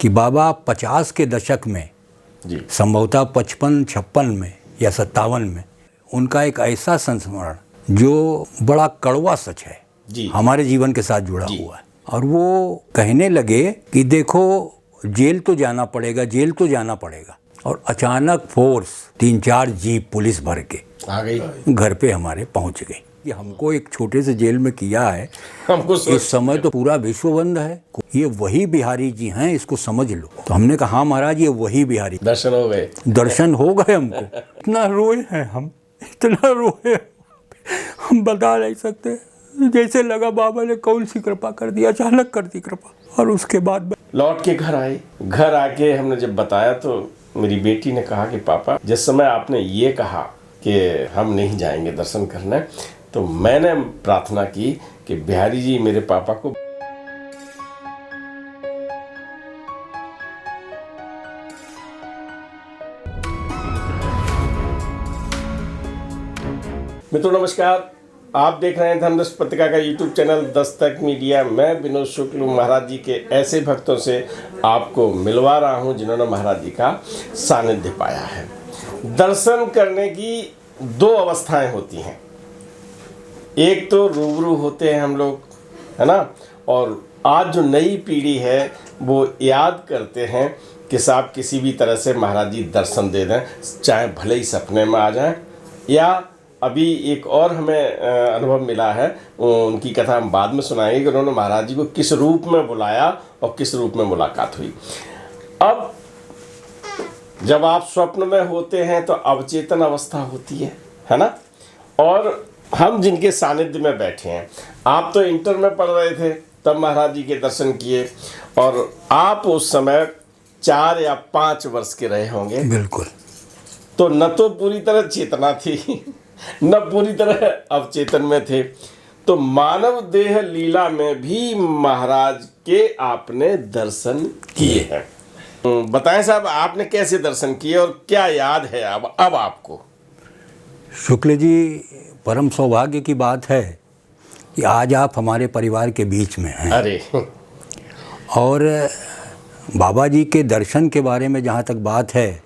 कि बाबा 50 के दशक में जी संभवतः 55-56 में या 57 में उनका एक ऐसा संस्मरण जो बड़ा कड़वा सच है जी हमारे जीवन के साथ जुड़ा जी। हुआ है। और वो कहने लगे कि देखो जेल तो जाना पड़ेगा, जेल तो जाना पड़ेगा। और अचानक फोर्स 3-4 जीप पुलिस भर के आ गई, घर पे हमारे पहुंच गई। ये हमको एक छोटे से जेल में किया है। हमको इस समय तो पूरा विश्व बंद है। ये वही बिहारी जी हैं, इसको समझ लो। तो हमने कहा हाँ महाराज ये वही बिहारी। दर्शन हो गए। दर्शन हो गए हमको। इतना रोए हैं हम, इतना रोए हम बता नहीं सकते। जैसे लगा बाबा ने कौन सी कृपा कर दी, अचानक कर दी कृपा। और उसके बाद लौट के घर आए। घर आके हमने जब बताया तो मेरी बेटी ने कहा कि पापा जिस समय आपने ये कहा कि हम नहीं जाएंगे दर्शन करने, तो मैंने प्रार्थना की कि बिहारी जी मेरे पापा को मित्रों नमस्कार, आप देख रहे हैं धर्मदर्श पत्रिका का यूट्यूब चैनल दस्तक मीडिया। मैं विनोद शुक्ल महाराज जी के ऐसे भक्तों से आपको मिलवा रहा हूं जिन्होंने महाराज जी का सानिध्य पाया है। दर्शन करने की दो अवस्थाएं होती हैं, एक तो रूबरू होते हैं हम लोग, है ना, और आज जो नई पीढ़ी है वो याद करते हैं कि साहब किसी भी तरह से महाराज जी दर्शन दे दें, चाहे भले ही सपने में आ जाएं। या अभी एक और हमें अनुभव मिला है, उनकी कथा हम बाद में सुनाएंगे कि उन्होंने महाराज जी को किस रूप में बुलाया और किस रूप में मुलाकात हुई। अब जब आप स्वप्न में होते हैं तो अवचेतन अवस्था होती है ना। और हम जिनके सानिध्य में बैठे हैं, आप तो इंटर में पढ़ रहे थे तब महाराज जी के दर्शन किए, और आप उस समय 4 या 5 वर्ष के रहे होंगे। बिल्कुल। तो न तो पूरी तरह चेतना थी न पूरी तरह अवचेतन में थे। तो मानव देह लीला में भी महाराज के आपने दर्शन किए हैं। बताएं साहब आपने कैसे दर्शन किए और क्या याद है अब आपको? शुक्ल जी, परम सौभाग्य की बात है कि आज आप हमारे परिवार के बीच में हैं। अरे और बाबा जी के दर्शन के बारे में जहाँ तक बात है,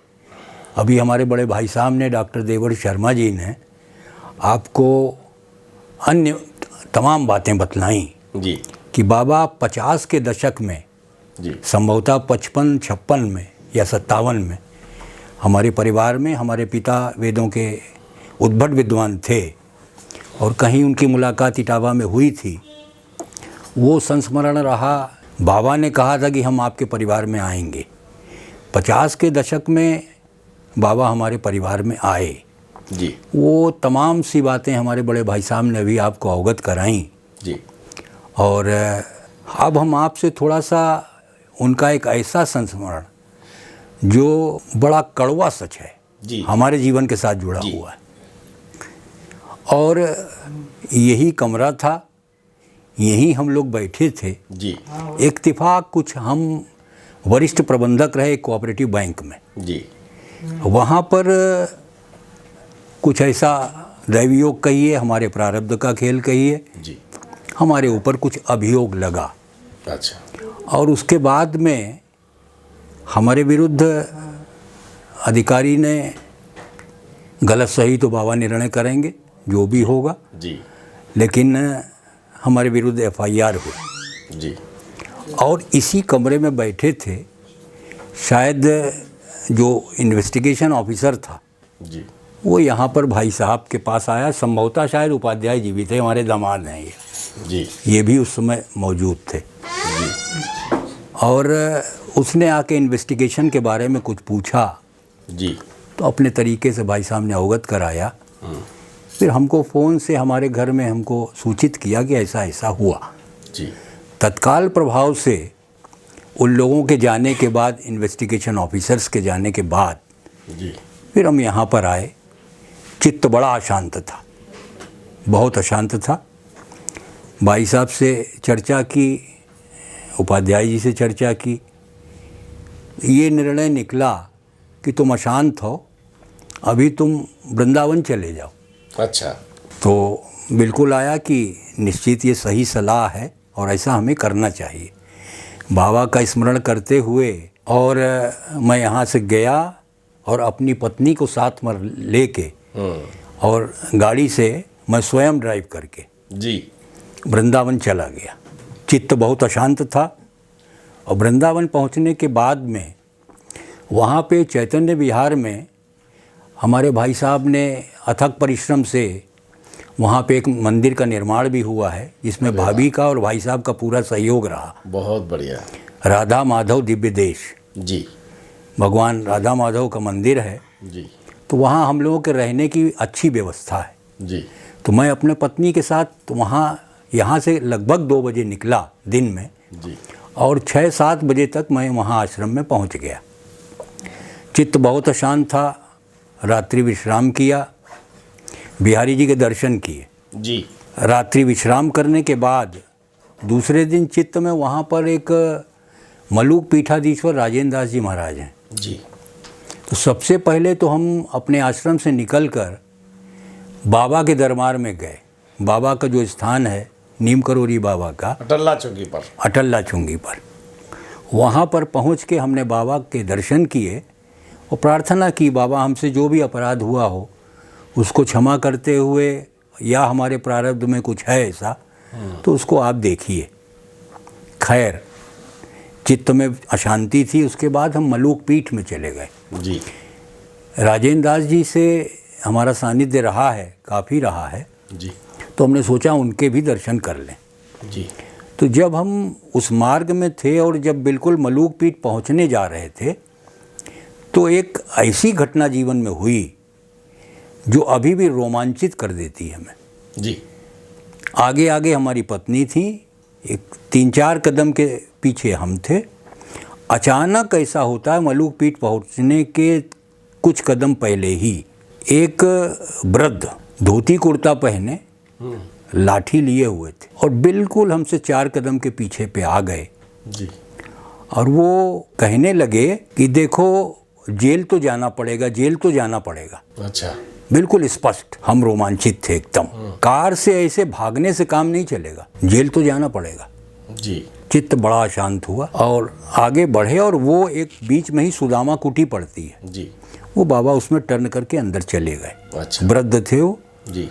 अभी हमारे बड़े भाई साहब ने, डॉक्टर देवर शर्मा जी ने आपको अन्य तमाम बातें बतलाई जी कि बाबा 50 के दशक में जी संभवतः 55-56 में या 57 में हमारे परिवार में, हमारे पिता वेदों के उद्भट विद्वान थे और कहीं उनकी मुलाकात इटावा में हुई थी। वो संस्मरण रहा। बाबा ने कहा था कि हम आपके परिवार में आएंगे। 50 के दशक में बाबा हमारे परिवार में आए जी वो तमाम सी बातें हमारे बड़े भाई साहब ने भी आपको अवगत कराई जी। और अब हम आपसे थोड़ा सा उनका एक ऐसा संस्मरण जो बड़ा कड़वा सच है जी हमारे जीवन के साथ जुड़ा जी। हुआ है। और यही कमरा था, यहीं हम लोग बैठे थे जी इत्तेफाक। कुछ हम वरिष्ठ प्रबंधक रहे कोऑपरेटिव बैंक में जी। वहाँ पर कुछ ऐसा दैवयोग कहिए, हमारे प्रारब्ध का खेल कहिए, जी हमारे ऊपर कुछ अभियोग लगा। अच्छा। और उसके बाद में हमारे विरुद्ध अधिकारी ने, गलत सही तो बाबा निर्णय करेंगे जो भी होगा जी, लेकिन हमारे विरुद्ध FIR हुई। जी और इसी कमरे में बैठे थे शायद जो इन्वेस्टिगेशन ऑफिसर था, जी वो यहाँ पर भाई साहब के पास आया। संभवतः शायद उपाध्याय जी भी थे, हमारे दामाद हैं ये भी उस समय मौजूद थे। और उसने आके इन्वेस्टिगेशन के बारे में कुछ पूछा जी। तो अपने तरीके से भाई साहब ने अवगत कराया। फिर हमको फ़ोन से हमारे घर में हमको सूचित किया कि ऐसा ऐसा हुआ जी। तत्काल प्रभाव से उन लोगों के जाने के बाद, इन्वेस्टिगेशन ऑफिसर्स के जाने के बाद जी फिर हम यहाँ पर आए। चित्त बड़ा अशांत था, बहुत अशांत था। भाई साहब से चर्चा की, उपाध्याय जी से चर्चा की। ये निर्णय निकला कि तुम अशांत हो, अभी तुम वृंदावन चले जाओ। अच्छा। तो बिल्कुल आया कि निश्चित ये सही सलाह है और ऐसा हमें करना चाहिए। बाबा का स्मरण करते हुए और मैं यहाँ से गया और अपनी पत्नी को साथ में लेके और गाड़ी से मैं स्वयं ड्राइव करके जी वृंदावन चला गया। चित्त बहुत अशांत था और वृंदावन पहुँचने के बाद में वहाँ पे चैतन्य विहार में हमारे भाई साहब ने अथक परिश्रम से वहाँ पे एक मंदिर का निर्माण भी हुआ है, जिसमें भाभी का और भाई साहब का पूरा सहयोग रहा। बहुत बढ़िया। राधा माधव दिव्य देश, जी भगवान राधा माधव का मंदिर है। जी तो वहाँ हम लोगों के रहने की अच्छी व्यवस्था है। जी तो मैं अपने पत्नी के साथ तो वहाँ यहाँ से लगभग 2 बजे निकला दिन में जी और 6-7 बजे तक मैं वहाँ आश्रम में पहुँच गया। चित्त बहुत अशांत था, रात्रि विश्राम किया, बिहारी जी के दर्शन किए। जी रात्रि विश्राम करने के बाद दूसरे दिन चित्त में वहाँ पर एक मलूक पीठाधीश्वर राजेंद्र दास जी महाराज हैं। जी तो सबसे पहले तो हम अपने आश्रम से निकलकर बाबा के दरबार में गए। बाबा का जो स्थान है नीम करोरी बाबा का, अटल्ला चौकी पर, अटल्ला चुंगी पर, वहाँ पर पहुँच के हमने बाबा के दर्शन किए और प्रार्थना की, बाबा हमसे जो भी अपराध हुआ हो उसको क्षमा करते हुए, या हमारे प्रारब्ध में कुछ है ऐसा तो उसको आप देखिए। खैर चित्त में अशांति थी। उसके बाद हम मलूक पीठ में चले गए। जी राजेंद्र दास जी से हमारा सानिध्य रहा है, काफ़ी रहा है। जी तो हमने सोचा उनके भी दर्शन कर लें। जी तो जब हम उस मार्ग में थे और जब बिल्कुल मलूक पीठ पहुँचने जा रहे थे तो एक ऐसी घटना जीवन में हुई जो अभी भी रोमांचित कर देती है हमें। जी आगे आगे हमारी पत्नी थी, एक 3-4 कदम के पीछे हम थे। अचानक ऐसा होता है, मलूक पीठ पहुंचने के कुछ कदम पहले ही एक वृद्ध धोती कुर्ता पहने लाठी लिए हुए थे और बिल्कुल हमसे 4 कदम के पीछे पे आ गए। जी और वो कहने लगे कि देखो जेल तो जाना पड़ेगा, जेल तो जाना पड़ेगा। अच्छा। बिल्कुल स्पष्ट। हम रोमांचित थे एकदम। कार से ऐसे भागने से काम नहीं चलेगा, जेल तो जाना पड़ेगा। जी चित्त बड़ा शांत हुआ और आगे बढ़े और वो एक बीच में ही सुदामा कुटी पड़ती है, जी वो बाबा उसमें टर्न करके अंदर चले गए। अच्छा। वृद्ध थे वो, जी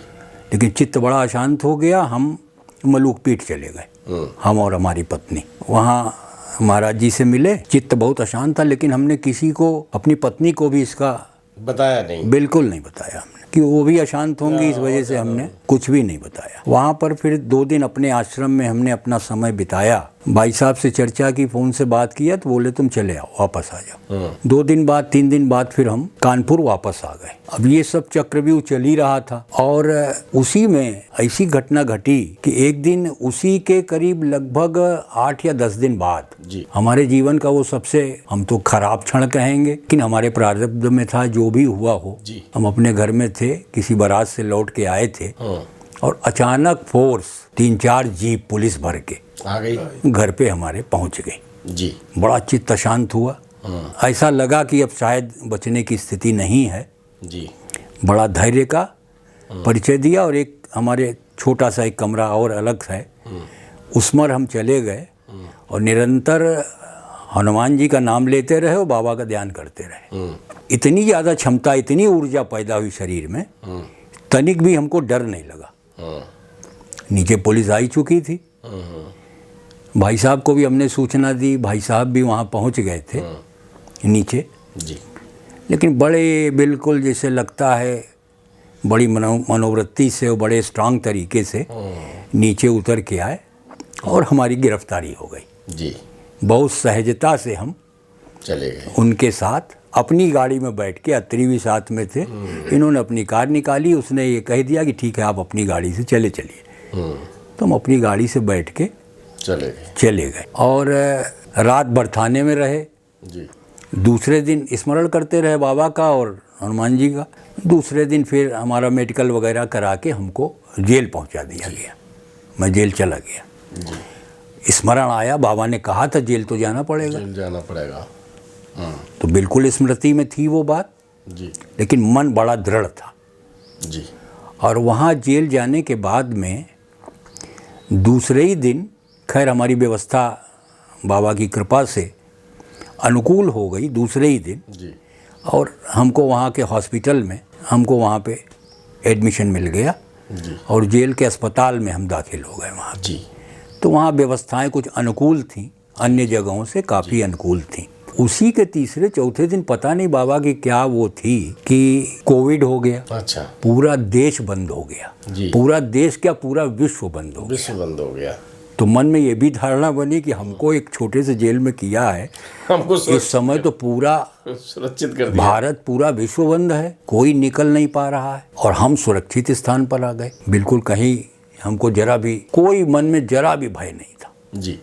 लेकिन चित्त बड़ा अशांत हो गया। हम मलूक पीठ चले गए, हम और हमारी पत्नी। वहाँ महाराज जी से मिले। चित्त बहुत अशांत था, लेकिन हमने किसी को, अपनी पत्नी को भी इसका बताया नहीं, बिल्कुल नहीं बताया हमने कि वो भी अशांत होंगी, इस वजह से हमने कुछ भी नहीं बताया। वहाँ पर फिर 2 दिन अपने आश्रम में हमने अपना समय बिताया। भाई साहब से चर्चा की, फ़ोन से बात किया तो बोले तुम चले आओ, वापस आ जाओ। 2 दिन बाद, 3 दिन बाद फिर हम कानपुर वापस आ गए। अब ये सब चक्रव्यूह चल ही रहा था और उसी में ऐसी घटना घटी कि एक दिन उसी के करीब लगभग 8 या 10 दिन बाद जी हमारे जीवन का वो सबसे, हम तो खराब क्षण कहेंगे, लेकिन हमारे प्रारब्ध में था, जो भी हुआ हो। जी। हम अपने घर में थे, किसी बारात से लौट के आए थे और अचानक फोर्स 3-4 जीप पुलिस भर के आ गई, घर पे हमारे पहुंच गई। जी बड़ा चित्त अशांत हुआ। ऐसा लगा कि अब शायद बचने की स्थिति नहीं है। जी बड़ा धैर्य का परिचय दिया और एक हमारे छोटा सा एक कमरा और अलग है, उसमें हम चले गए और निरंतर हनुमान जी का नाम लेते रहे और बाबा का ध्यान करते रहे। इतनी ज़्यादा क्षमता, इतनी ऊर्जा पैदा हुई शरीर में, तनिक भी हमको डर नहीं लगा। नीचे पुलिस आई चुकी थी, भाई साहब को भी हमने सूचना दी, भाई साहब भी वहाँ पहुँच गए थे नीचे। जी लेकिन बड़े बिल्कुल जैसे लगता है बड़ी मनोवृत्ति से और बड़े स्ट्रांग तरीके से नीचे उतर के आए और हमारी गिरफ्तारी हो गई। जी बहुत सहजता से हम चले गए उनके साथ अपनी गाड़ी में बैठ के, यात्री भी साथ में थे। इन्होंने अपनी कार निकाली, उसने ये कह दिया कि ठीक है आप अपनी गाड़ी से चलिए। तो हम अपनी गाड़ी से बैठ के चले गए और रात भर थाने में रहे। जी दूसरे दिन स्मरण करते रहे बाबा का और हनुमान जी का। दूसरे दिन फिर हमारा मेडिकल वगैरह करा के हमको जेल पहुंचा दिया गया। मैं जेल चला गया। स्मरण आया, बाबा ने कहा था जेल तो जाना पड़ेगा, जेल जाना पड़ेगा। तो बिल्कुल स्मृति में थी वो बात। जी लेकिन मन बड़ा दृढ़ था। जी और वहाँ जेल जाने के बाद में दूसरे ही दिन, खैर हमारी व्यवस्था बाबा की कृपा से अनुकूल हो गई दूसरे ही दिन, जी और हमको वहाँ के हॉस्पिटल में हमको वहाँ पे एडमिशन मिल गया जी और जेल के अस्पताल में हम दाखिल हो गए वहाँ। जी। तो वहाँ व्यवस्थाएं कुछ अनुकूल थीं, अन्य जगहों से काफ़ी अनुकूल थीं। उसी के तीसरे चौथे दिन पता नहीं बाबा की क्या वो थी कि कोविड हो गया। अच्छा। पूरा देश बंद हो गया जी। पूरा देश क्या, पूरा विश्व बंद हो गया। विश्व बंद हो गया। तो मन में ये भी धारणा बनी कि हमको एक छोटे से जेल में किया है, हमको इस समय तो पूरा सुरक्षित कर दिया। भारत पूरा विश्व बंद है, कोई निकल नहीं पा रहा है और हम सुरक्षित स्थान पर आ गए। बिल्कुल कहीं हमको जरा भी, कोई मन में जरा भी भय नहीं था जी।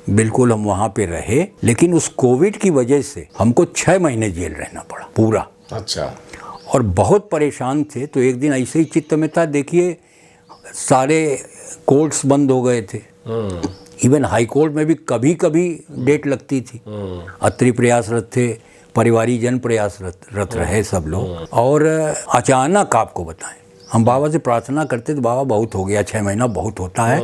बिल्कुल हम वहाँ पे रहे। लेकिन उस कोविड की वजह से हमको 6 महीने जेल रहना पड़ा पूरा। अच्छा। और बहुत परेशान थे। तो एक दिन ऐसे ही चित्त में था, देखिए सारे कोर्ट्स बंद हो गए थे, इवन हाई कोर्ट में भी कभी कभी डेट लगती थी। अत्रि प्रयासरत थे, परिवारीजन प्रयासरत रहे सब लोग। और अचानक आपको बताएं, हम बाबा से प्रार्थना करते थे, बाबा बहुत हो गया, 6 महीना बहुत होता है,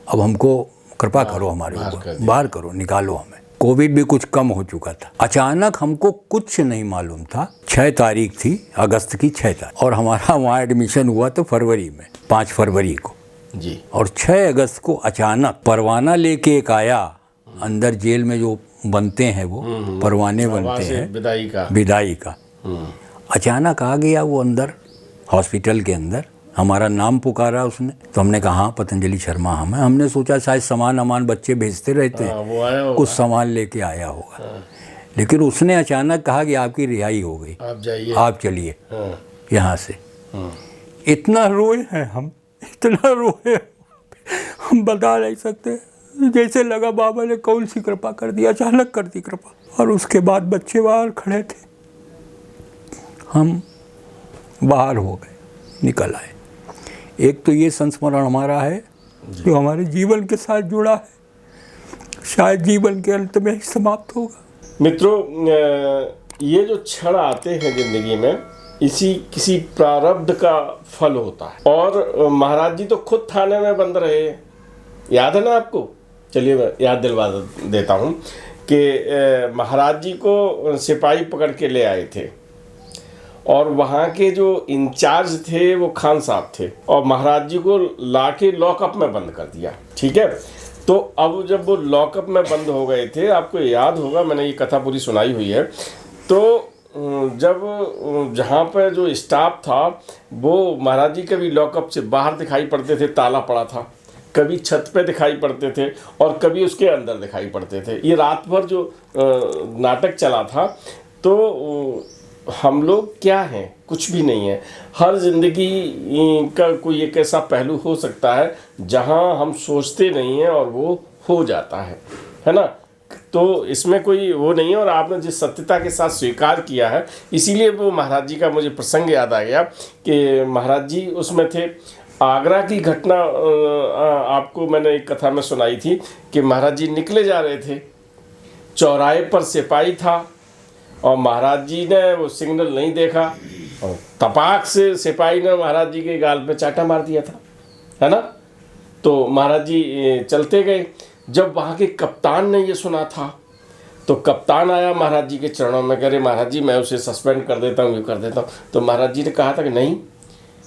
अब हमको कृपा करो, हमारे ऊपर बाहर करो, निकालो हमें। कोविड भी कुछ कम हो चुका था। अचानक हमको कुछ नहीं मालूम था। 6 तारीख थी अगस्त की, 6 तारीख, और हमारा वहाँ एडमिशन हुआ तो फरवरी में, 5 फरवरी को जी। और 6 अगस्त को अचानक परवाना लेके एक आया। अंदर जेल में जो बनते हैं वो परवाने बनते हैं विदाई का। अचानक आ गया वो अंदर, हॉस्पिटल के अंदर। हमारा नाम पुकारा उसने, तो हमने कहा हाँ पतंजलि शर्मा हम हैं। हमने सोचा शायद सामान बच्चे भेजते रहते हैं, कुछ सामान लेके आया होगा। लेकिन उसने अचानक कहा कि आपकी रिहाई हो गई, आप जाइए, आप चलिए यहाँ से। इतना रोए हैं हम, इतना रोए हम बता नहीं सकते। जैसे लगा बाबा ने कौन सी कृपा कर दी, अचानक कर दी कृपा। और उसके बाद बच्चे बाहर खड़े थे, हम बाहर हो गए, निकल आए। एक तो ये संस्मरण हमारा है जो हमारे जीवन के साथ जुड़ा है, शायद जीवन के अंत में ही समाप्त होगा। मित्रों, ये जो क्षण आते हैं जिंदगी में, इसी किसी प्रारब्ध का फल होता है। और महाराज जी तो खुद थाने में बंद रहे, याद है ना आपको? चलिए मैं याद दिलवा देता हूँ कि महाराज जी को सिपाही पकड़ के ले आए थे और वहाँ के जो इंचार्ज थे वो खान साहब थे, और महाराज जी को लाके लॉकअप में बंद कर दिया। ठीक है, तो अब जब वो लॉकअप में बंद हो गए थे, आपको याद होगा मैंने ये कथा पूरी सुनाई हुई है, तो जब जहाँ पर जो स्टाफ था वो महाराज जी कभी लॉकअप से बाहर दिखाई पड़ते थे, ताला पड़ा था, कभी छत पे दिखाई पड़ते थे और कभी उसके अंदर दिखाई पड़ते थे। ये रात भर जो नाटक चला था। तो हम लोग क्या हैं? कुछ भी नहीं है। हर जिंदगी का कोई एक ऐसा पहलू हो सकता है जहां हम सोचते नहीं हैं और वो हो जाता है ना? तो इसमें कोई वो नहीं है। और आपने जिस सत्यता के साथ स्वीकार किया है, इसीलिए वो महाराज जी का मुझे प्रसंग याद आ गया कि महाराज जी उसमें थे। आगरा की घटना आपको मैंने एक कथा में सुनाई थी कि महाराज जी निकले जा रहे थे, चौराहे पर सिपाही था और महाराज जी ने वो सिग्नल नहीं देखा और तपाक से सिपाही ने महाराज जी के गाल पे चाटा मार दिया था, है ना? तो महाराज जी चलते गए। जब वहाँ के कप्तान ने ये सुना था तो कप्तान आया महाराज जी के चरणों में, कह रहे महाराज जी मैं उसे सस्पेंड कर देता हूँ, ये कर देता हूँ। तो महाराज जी ने कहा था कि नहीं,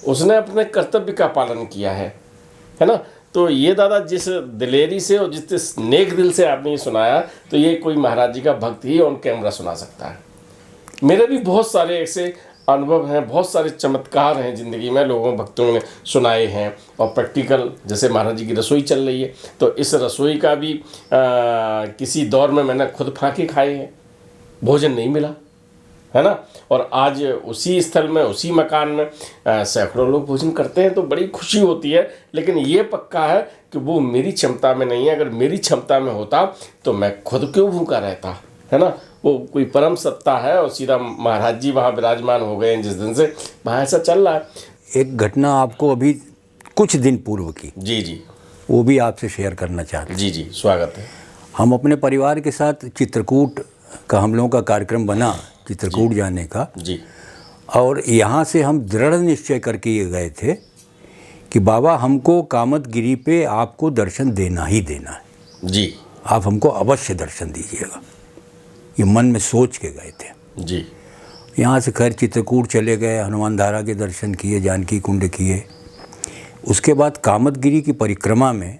उसने अपने कर्तव्य का पालन किया है ना? तो ये दादा जिस दिलेरी से और जिस नेक दिल से आपने ये सुनाया, तो ये कोई महाराज जी का भक्त ही ऑन कैमरा सुना सकता है। मेरे भी बहुत सारे ऐसे अनुभव हैं, बहुत सारे चमत्कार हैं ज़िंदगी में, लोगों भक्तों ने सुनाए हैं और प्रैक्टिकल। जैसे महाराज जी की रसोई चल रही है, तो इस रसोई का भी किसी दौर में मैंने खुद फाँके खाए हैं, भोजन नहीं मिला, है ना? और आज उसी स्थल में, उसी मकान में सैकड़ों लोग भोजन करते हैं, तो बड़ी खुशी होती है। लेकिन ये पक्का है कि वो मेरी क्षमता में नहीं है। अगर मेरी क्षमता में होता तो मैं खुद क्यों भूखा रहता, है ना? वो कोई परम सत्ता है और सीधा महाराज जी वहाँ विराजमान हो गए हैं जिस दिन से, वहाँ ऐसा चल रहा है। एक घटना आपको अभी कुछ दिन पूर्व की, जी, वो भी आपसे शेयर करना चाहते हैं। जी, स्वागत है। हम अपने परिवार के साथ चित्रकूट का, हम लोगों का कार्यक्रम बना चित्रकूट जाने का जी। और यहाँ से हम दृढ़ निश्चय करके ये गए थे कि बाबा हमको कामतगिरी पे आपको दर्शन देना ही देना है जी। आप हमको अवश्य दर्शन दीजिएगा। ये मन में सोच के गए थे जी। यहाँ से खैर चित्रकूट चले गए, हनुमान धारा के दर्शन किए, जानकी कुंड किए। उसके बाद कामदगिरी की परिक्रमा में,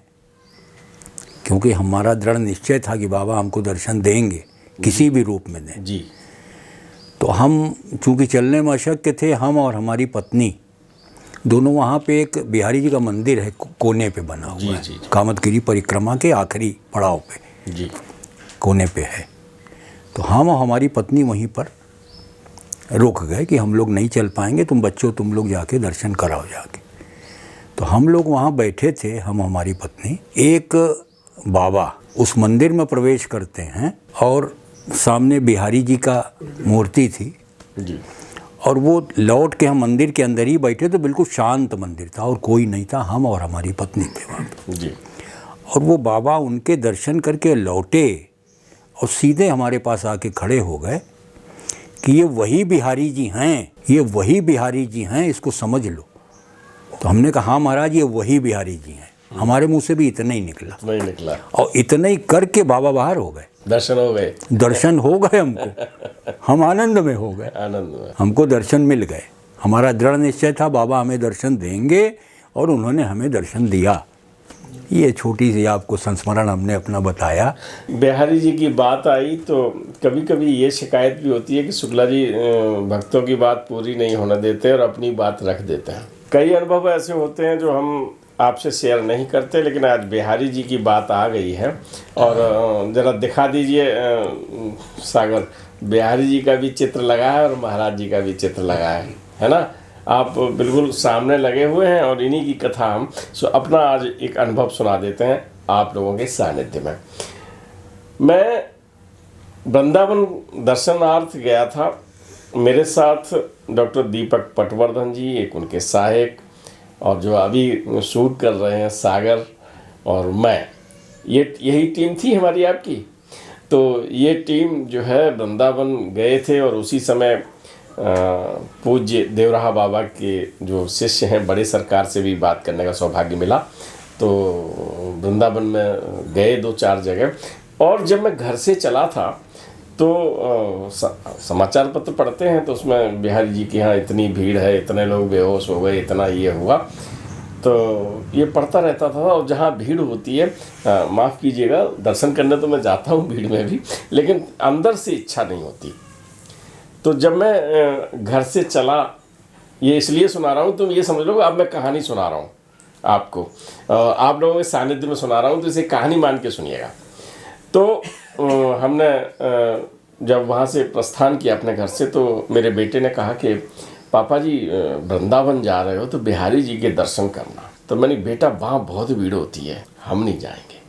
क्योंकि हमारा दृढ़ निश्चय था कि बाबा हमको दर्शन देंगे, किसी भी रूप में दें जी। तो हम चूँकि चलने में अशक्य थे, हम और हमारी पत्नी दोनों वहाँ पे एक बिहारी जी का मंदिर है कोने पे बना हुआ है, जी। कामदगिरी परिक्रमा के आखिरी पड़ाव पे जी। कोने पे है। तो हम और हमारी पत्नी वहीं पर रुक गए कि हम लोग नहीं चल पाएंगे, तुम लोग जाके दर्शन कराओ जाके। तो हम लोग वहाँ बैठे थे, हम हमारी पत्नी। एक बाबा उस मंदिर में प्रवेश करते हैं और सामने बिहारी जी का मूर्ति थी जी। और वो लौट के हम मंदिर के अंदर ही बैठे, तो बिल्कुल शांत मंदिर था और कोई नहीं था, हम और हमारी पत्नी थे वहाँ पे। जी। और वो बाबा उनके दर्शन करके लौटे और सीधे हमारे पास आके खड़े हो गए कि ये वही बिहारी जी हैं, ये वही बिहारी जी हैं, इसको समझ लो। तो हमने कहा हाँ महाराज, ये वही बिहारी जी हैं। हमारे मुंह से भी इतना ही निकला, नहीं निकला, और इतना ही करके बाबा बाहर हो गए। दर्शन हो गए। दर्शन हो गए हमको, हम आनंद में हो गए, आनंद में हमको दर्शन मिल गए। हमारा दृढ़ निश्चय था बाबा हमें दर्शन देंगे और उन्होंने हमें दर्शन दिया। ये छोटी सी आपको संस्मरण हमने अपना बताया। बिहारी जी की बात आई तो कभी कभी ये शिकायत भी होती है कि शुक्ला जी भक्तों की बात पूरी नहीं होने देते और अपनी बात रख देते हैं। कई अनुभव ऐसे होते हैं जो हम आपसे शेयर नहीं करते, लेकिन आज बिहारी जी की बात आ गई है। और ज़रा दिखा दीजिए सागर, बिहारी जी का भी चित्र लगा है और महाराज जी का भी चित्र लगा है ना। आप बिल्कुल सामने लगे हुए हैं और इन्हीं की कथा हम अपना आज एक अनुभव सुना देते हैं आप लोगों के सानिध्य में। मैं वृंदावन दर्शनार्थ गया था, मेरे साथ डॉक्टर दीपक पटवर्धन जी, एक उनके सहायक, और जो अभी शूट कर रहे हैं सागर और मैं, यही टीम थी हमारी आपकी। तो ये टीम जो है वृंदावन गए थे और उसी समय पूज्य देवराहा बाबा के जो शिष्य हैं, बड़े सरकार से भी बात करने का सौभाग्य मिला। तो वृंदावन में गए 2-4 जगह, और जब मैं घर से चला था तो समाचार पत्र पढ़ते हैं तो उसमें बिहारी जी के यहाँ इतनी भीड़ है, इतने लोग बेहोश हो गए, इतना ये हुआ, तो ये पढ़ता रहता था। और जहाँ भीड़ होती है, माफ़ कीजिएगा, दर्शन करने तो मैं जाता हूँ भीड़ में भी, लेकिन अंदर से इच्छा नहीं होती। तो जब मैं घर से चला, ये इसलिए सुना रहा हूँ, तुम ये समझ लो अब मैं कहानी सुना रहा हूँ आपको, आप लोगों के सानिध्य में सुना रहा हूँ, तो इसे कहानी मान के सुनिएगा। तो हमने जब वहाँ से प्रस्थान किया अपने घर से, तो मेरे बेटे ने कहा कि पापा जी वृंदावन जा रहे हो तो बिहारी जी के दर्शन करना। तो मैंने, बेटा वहाँ बहुत भीड़ होती है, हम नहीं जाएंगे।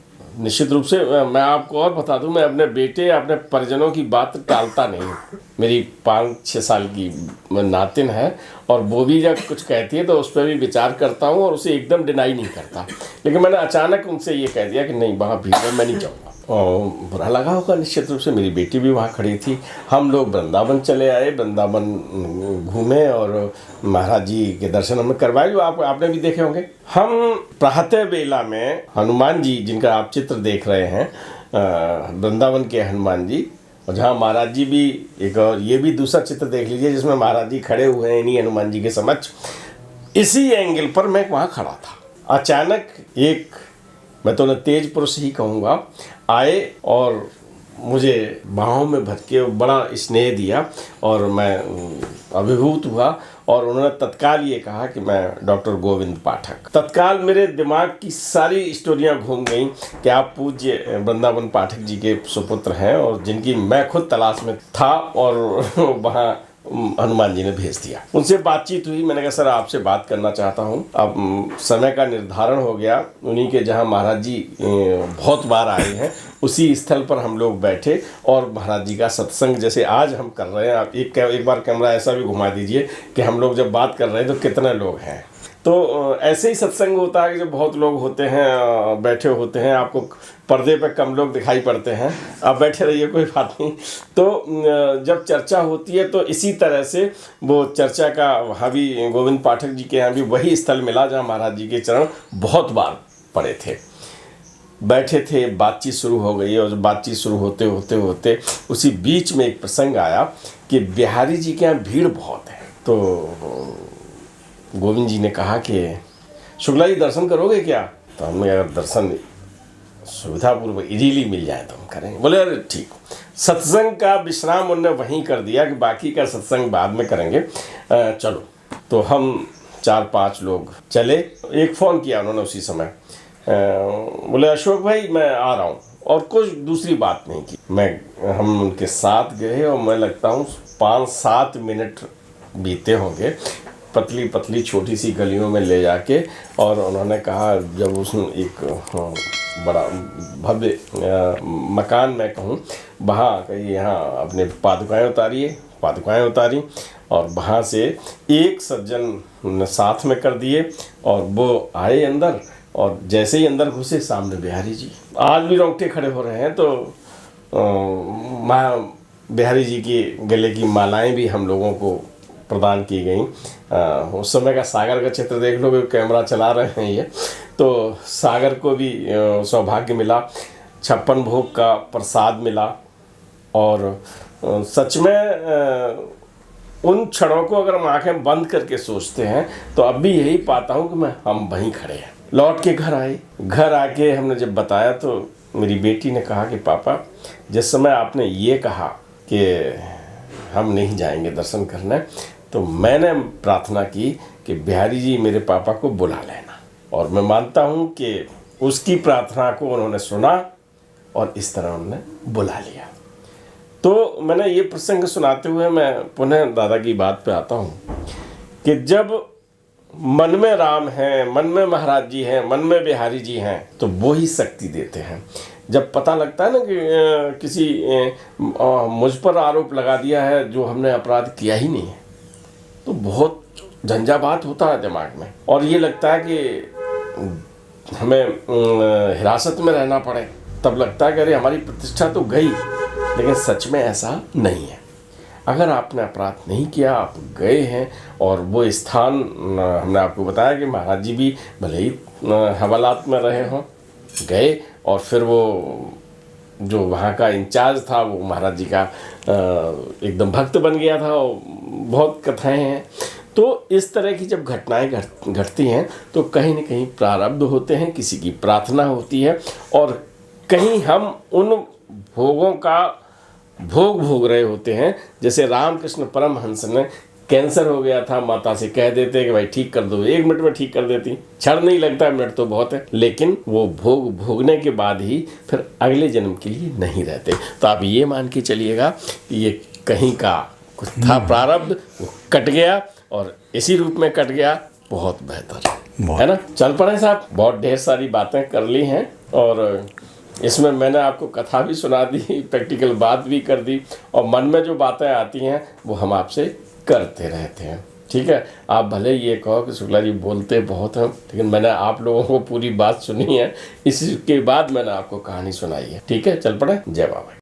निश्चित रूप से मैं आपको और बता दूं, मैं अपने बेटे, अपने परिजनों की बात टालता नहीं। मेरी 5-6 साल की नातिन है और वो भी जब कुछ कहती है तो उस पर भी विचार करता हूँ और उसे एकदम डिनाई नहीं करता। लेकिन मैंने अचानक उनसे ये कह दिया कि नहीं, वहाँ भीड़ है, मैं नहीं जाऊँगा। और बुरा लगा होगा निश्चित रूप से, मेरी बेटी भी वहाँ खड़ी थी। हम लोग वृंदावन चले आए, वृंदावन घूमे और महाराज जी के दर्शन हमें करवाए, जो आपने भी देखे होंगे। हम प्रातः बेला में हनुमान जी, जिनका आप चित्र देख रहे हैं, वृंदावन के हनुमान जी, और जहाँ महाराज जी भी, एक और ये भी दूसरा चित्र देख लीजिए जिसमें महाराज जी खड़े हुए हैं इन्हीं हनुमान जी के समक्ष। इसी एंगल पर मैं वहाँ खड़ा था। अचानक एक, मैं तो न तेज पुरुष ही कहूँगा, आए और मुझे बाहों में भर के बड़ा स्नेह दिया और मैं अभिभूत हुआ। और उन्होंने तत्काल ये कहा कि मैं डॉक्टर गोविंद पाठक। तत्काल मेरे दिमाग की सारी स्टोरियां घूम गईं कि आप पूज्य वृंदावन पाठक जी के सुपुत्र हैं, और जिनकी मैं खुद तलाश में था, और वहाँ हनुमान जी ने भेज दिया। उनसे बातचीत हुई, मैंने कहा सर आपसे बात करना चाहता हूँ। अब समय का निर्धारण हो गया, उन्हीं के जहाँ महाराज जी बहुत बार आए हैं उसी स्थल पर हम लोग बैठे और महाराज जी का सत्संग जैसे आज हम कर रहे हैं। आप एक बार कैमरा ऐसा भी घुमा दीजिए कि हम लोग जब बात कर रहे हैं तो कितने लोग हैं। तो ऐसे ही सत्संग होता है कि जब बहुत लोग होते हैं, बैठे होते हैं, आपको पर्दे पे कम लोग दिखाई पड़ते हैं, आप बैठे रहिए, कोई बात नहीं। तो जब चर्चा होती है तो इसी तरह से वो चर्चा का, वहाँ भी गोविंद पाठक जी के यहाँ भी वही स्थल मिला जहाँ महाराज जी के चरण बहुत बार पड़े थे। बैठे थे, बातचीत शुरू हो गई और बातचीत शुरू होते होते होते उसी बीच में एक प्रसंग आया कि बिहारी जी के यहाँ भीड़ बहुत है। तो गोविंद जी ने कहा कि शुक्ला जी दर्शन करोगे क्या? तो हमने अगर दर्शन सुविधापूर्वक इजीली मिल जाए तो हम करेंगे। बोले अरे ठीक। सत्संग का विश्राम उन्होंने वहीं कर दिया कि बाकी का सत्संग बाद में करेंगे, चलो। तो हम 4-5 लोग चले। एक फ़ोन किया उन्होंने उसी समय, बोले अशोक भाई मैं आ रहा हूँ, और कुछ दूसरी बात नहीं की। हम उनके साथ गए और मैं लगता हूँ 5-7 मिनट बीते होंगे, पतली पतली छोटी सी गलियों में ले जाके। और उन्होंने कहा, जब उसमें एक बड़ा भव्य मकान मैं कहूँ, वहाँ कहीं यहाँ अपने पादुकाएँ उतारिए, पादुकाएँ उतारी और वहाँ से एक सज्जन साथ में कर दिए और वो आए अंदर। और जैसे ही अंदर घुसे सामने बिहारी जी, आज भी रोंगटे खड़े हो रहे हैं। तो बिहारी जी की गले की मालाएं भी हम लोगों को प्रदान की गई। उस समय का सागर का चित्र देख लो, कैमरा चला रहे हैं ये, तो सागर को भी सौभाग्य मिला, 56 भोग का प्रसाद मिला। और सच में उन क्षणों को अगर हम आंखें बंद करके सोचते हैं तो अब भी यही पाता हूँ कि हम वहीं खड़े हैं। लौट के घर आए, घर आके हमने जब बताया तो मेरी बेटी ने कहा कि पापा, जिस समय आपने ये कहा कि हम नहीं जाएंगे दर्शन करने, तो मैंने प्रार्थना की कि बिहारी जी मेरे पापा को बुला लेना। और मैं मानता हूँ कि उसकी प्रार्थना को उन्होंने सुना और इस तरह उन्होंने बुला लिया। तो मैंने ये प्रसंग सुनाते हुए मैं पुनः दादा की बात पे आता हूँ कि जब मन में राम हैं, मन में महाराज जी हैं, मन में बिहारी जी हैं, तो वो ही शक्ति देते हैं। जब पता लगता है ना कि किसी मुझ पर आरोप लगा दिया है जो हमने अपराध किया ही नहीं है, तो बहुत झंझावात होता है दिमाग में, और ये लगता है कि हमें हिरासत में रहना पड़े। तब लगता है कि अरे हमारी प्रतिष्ठा तो गई, लेकिन सच में ऐसा नहीं है। अगर आपने अपराध नहीं किया, आप गए हैं, और वो स्थान हमने आपको बताया कि महाराज जी भी भले ही हवालात में रहे हों, गए, और फिर वो जो वहाँ का इंचार्ज था वो महाराज जी का एकदम भक्त बन गया था। और बहुत कथाएं हैं। तो इस तरह की जब घटनाएं घटती हैं तो कहीं न कहीं प्रारब्ध होते हैं, किसी की प्रार्थना होती है, और कहीं हम उन भोगों का भोग रहे होते हैं। जैसे रामकृष्ण परमहंस ने कैंसर हो गया था, माता से कह देते कि भाई ठीक कर दो, 1 मिनट में ठीक कर देती, क्षण नहीं लगता, मिनट तो बहुत है, लेकिन वो भोगने के बाद ही फिर अगले जन्म के लिए नहीं रहते। तो आप ये मान के चलिएगा कि ये कहीं का कुछ था प्रारब्ध, वो कट गया और इसी रूप में कट गया। बहुत बेहतर है ना। चल पड़े साहब, बहुत ढेर सारी बातें कर ली हैं, और इसमें मैंने आपको कथा भी सुना दी, प्रैक्टिकल बात भी कर दी, और मन में जो बातें आती हैं वो हम आपसे करते रहते हैं। ठीक है, आप भले ये कहो कि शुक्ला जी बोलते बहुत हैं, लेकिन मैंने आप लोगों को पूरी बात सुनी है, इसके बाद मैंने आपको कहानी सुनाई है। ठीक है, चल पड़े। जय बाबा।